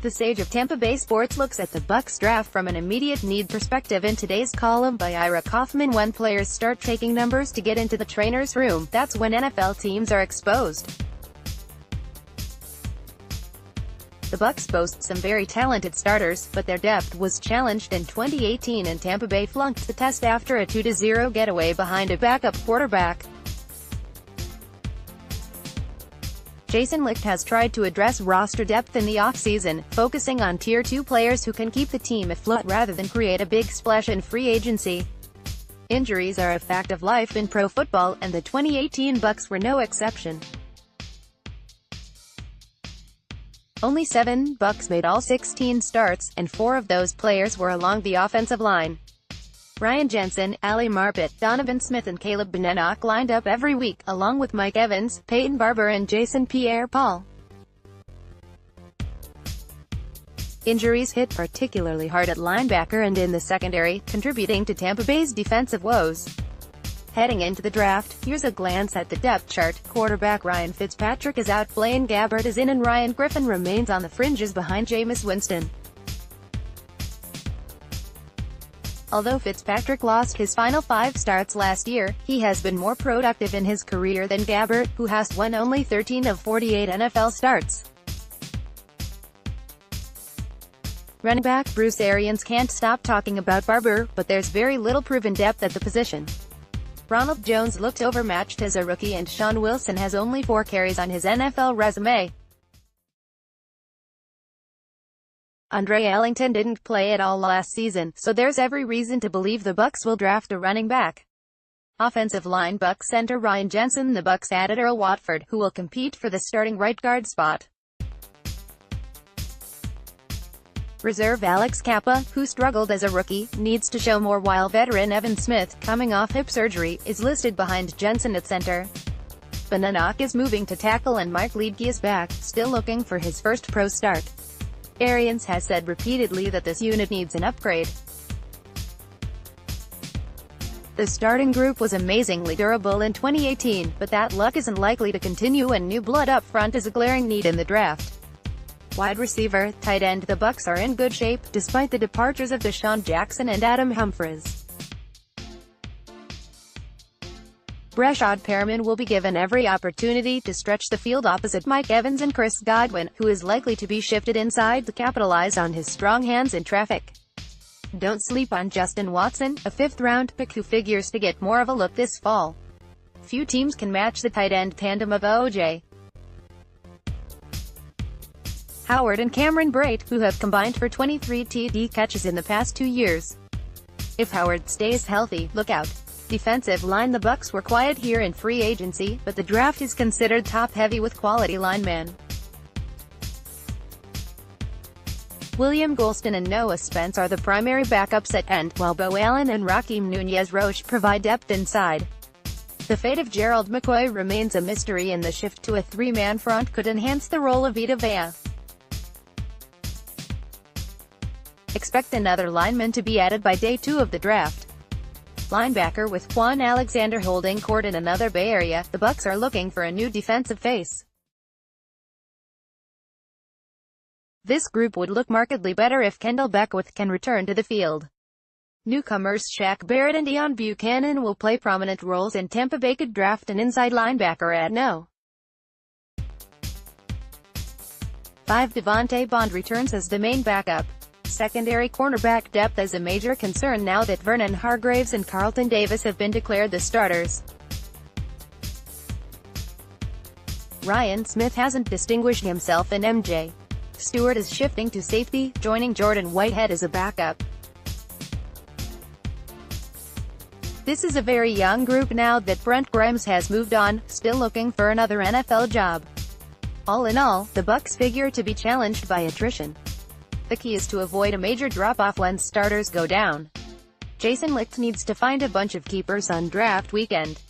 The Sage of Tampa Bay Sports looks at the Bucs draft from an immediate need perspective in today's column by Ira Kaufman. When players start taking numbers to get into the trainer's room, that's when NFL teams are exposed. The Bucs boast some very talented starters, but their depth was challenged in 2018 and Tampa Bay flunked the test after a 2-0 getaway behind a backup quarterback. Licht has tried to address roster depth in the offseason, focusing on Tier 2 players who can keep the team afloat rather than create a big splash in free agency. Injuries are a fact of life in pro football, and the 2018 Bucs were no exception. Only 7 Bucs made all 16 starts, and 4 of those players were along the offensive line. Ryan Jensen, Ali Marpet, Donovan Smith and Caleb Benenoch lined up every week, along with Mike Evans, Peyton Barber and Jason Pierre-Paul. Injuries hit particularly hard at linebacker and in the secondary, contributing to Tampa Bay's defensive woes. Heading into the draft, here's a glance at the depth chart. Quarterback Ryan Fitzpatrick is out, Blaine Gabbert is in and Ryan Griffin remains on the fringes behind Jameis Winston. Although Fitzpatrick lost his final 5 starts last year, he has been more productive in his career than Gabbert, who has won only 13 of 48 NFL starts. Running back Bruce Arians can't stop talking about Barber, but there's very little proven depth at the position. Ronald Jones looked overmatched as a rookie and Sean Wilson has only 4 carries on his NFL resume. Andre Ellington didn't play at all last season, so there's every reason to believe the Bucs will draft a running back. Offensive line Bucs center Ryan Jensen. The Bucs added Earl Watford, who will compete for the starting right guard spot. Reserve Alex Kappa, who struggled as a rookie, needs to show more, while veteran Evan Smith, coming off hip surgery, is listed behind Jensen at center. Benenoch is moving to tackle and Mike Licht is back, still looking for his first pro start. Arians has said repeatedly that this unit needs an upgrade. The starting group was amazingly durable in 2018, but that luck isn't likely to continue and new blood up front is a glaring need in the draft. Wide receiver, tight end. The Bucs are in good shape, despite the departures of Deshaun Jackson and Adam Humphries. Breshad Perriman will be given every opportunity to stretch the field opposite Mike Evans and Chris Godwin, who is likely to be shifted inside to capitalize on his strong hands in traffic. Don't sleep on Justin Watson, a 5th-round pick who figures to get more of a look this fall. Few teams can match the tight end tandem of O.J. Howard and Cameron Brate, who have combined for 23 TD catches in the past 2 years. If Howard stays healthy, look out. Defensive line. The Bucs were quiet here in free agency, but the draft is considered top-heavy with quality linemen. William Golston and Noah Spence are the primary backups at end, while Bo Allen and Raheem Nunez-Roche provide depth inside. The fate of Gerald McCoy remains a mystery, and the shift to a 3-man front could enhance the role of Vita Vea. Expect another lineman to be added by day 2 of the draft. Linebacker with Juan Alexander holding court in another Bay Area, the Bucs are looking for a new defensive face. This group would look markedly better if Kendall Beckwith can return to the field. Newcomers Shaq Barrett and Deon Buchanan will play prominent roles, and Tampa Bay could draft an inside linebacker at No. 5. Devontae Bond returns as the main backup. Secondary cornerback depth is a major concern now that Vernon Hargreaves and Carlton Davis have been declared the starters. Ryan Smith hasn't distinguished himself in MJ. Stewart is shifting to safety, joining Jordan Whitehead as a backup. This is a very young group now that Brent Grimes has moved on, still looking for another NFL job. All in all, the Bucs figure to be challenged by attrition. The key is to avoid a major drop-off when starters go down. Licht needs to find a bunch of keepers on draft weekend.